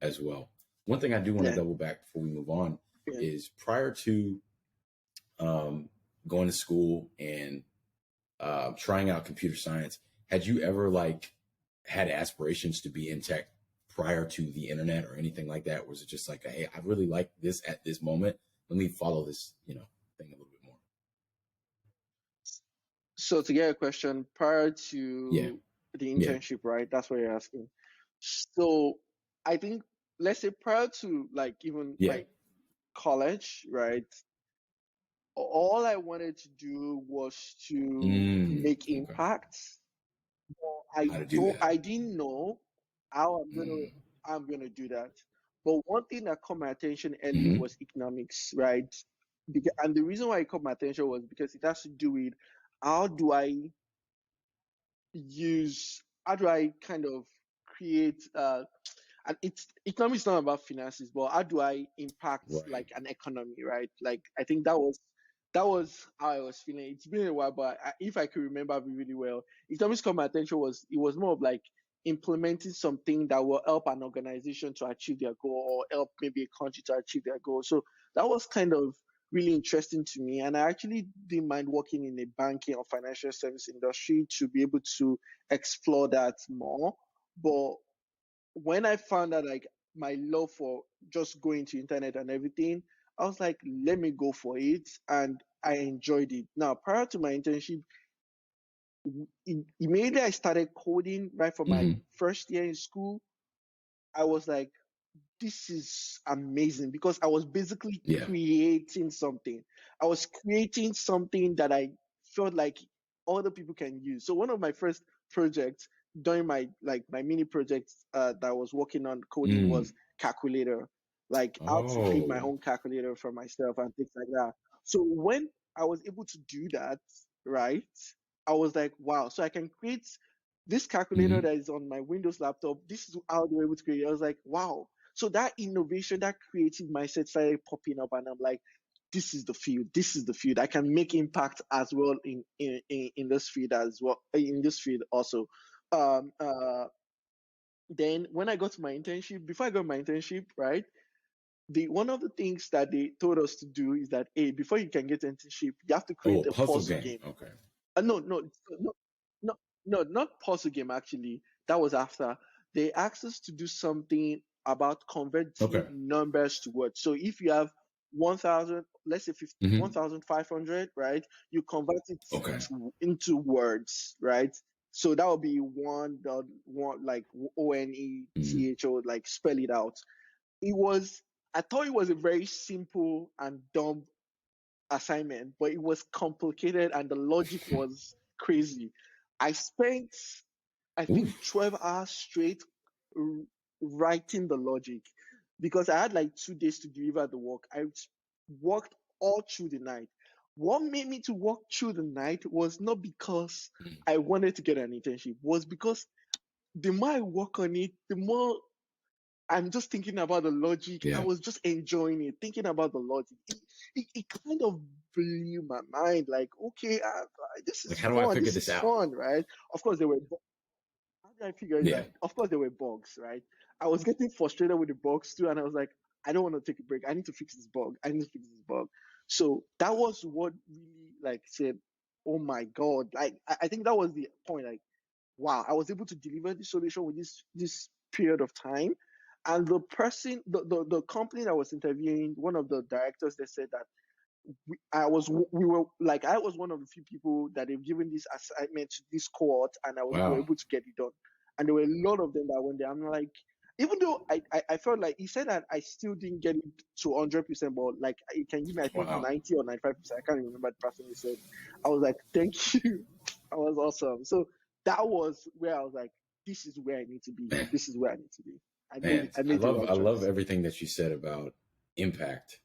as well. One thing I do want to Yeah. double back before we move on Yeah. is prior to going to school and trying out computer science, had you ever like had aspirations to be in tech prior to the internet or anything like that? Was it just like, hey, I really like this at this moment. Let me follow this, thing a little bit more. So to get a question, prior Yeah. to the Yeah. internship, right? That's what you're asking. So I think, let's say prior to like even Yeah. my college, right? All I wanted to do was to make Okay. impacts. How to do that. I didn't know how I'm gonna do that. But one thing that caught my attention early was economics, right? And the reason why it caught my attention was because it has to do with how do I how do I kind of create and it's economics is not about finances, but how do I impact Right. like an economy, right? Like I think that was how I was feeling. It's been a while, but if I could remember really well, economics caught my attention was it was more of like implementing something that will help an organization to achieve their goal or help maybe a country to achieve their goal. So that was kind of really interesting to me, and I actually didn't mind working in a banking or financial service industry to be able to explore that more. But when I found out like my love for just going to internet and everything, I was like, let me go for it, and I enjoyed it. Now, prior to my internship, immediately I started coding right from my first year in school. I was like, this is amazing because I was basically creating something. I was creating something that I felt like other people can use. So one of my first projects during my mini projects that I was working on coding was calculator, like how to create my own calculator for myself and things like that. So when I was able to do that, right, I was like, wow, so I can create this calculator that is on my Windows laptop. This is how they were able to create it. I was like, wow. So that innovation, that creative mindset started popping up, and I'm like, this is the field. This is the field. I can make impact as well in this field as well. In this field also. Um, uh, then when I got to my internship, before I got my internship, right, the one of the things that they told us to do is that, hey, before you can get internship, you have to create a puzzle game. Okay. No, not puzzle game actually. That was after. They asked us to do something about converting numbers to words. So if you have 1,000, let's say 1,500, right? You convert it into words, right? So that would be one like ONETHO, like spell it out. I thought it was a very simple and dumb assignment, but it was complicated and the logic was crazy. I spent, I think, 12 hours straight writing the logic because I had like 2 days to deliver the work. I worked all through the night. What made me to work through the night was not because I wanted to get an internship, was because the more I work on it, the more I'm just thinking about the logic. I was just enjoying it, thinking about the logic. It kind of blew my mind. Like, okay, this is Like, how do fun. I figure This this is out? fun, right? Of course, how did I figure it out? Of course, there were bugs, right? I was getting frustrated with the bugs too, and I was like, I don't want to take a break. I need to fix this bug. I need to fix this bug. So that was what really like said, oh my God. Like, I think that was the point. Like, wow, I was able to deliver the solution with this period of time. And the person, the company that was interviewing, one of the directors, they said that I was one of the few people that they've given this assignment to this cohort, and we were able to get it done. And there were a lot of them that went there. I'm like, even though I felt like he said that I still didn't get it to 100%, but like you can give me, I think 90 or 95%. I can't remember the person who said. I was like, thank you. I was awesome. So that was where I was like, this is where I need to be. This is where I need to be. I made I the right love choice. everything that you said about impact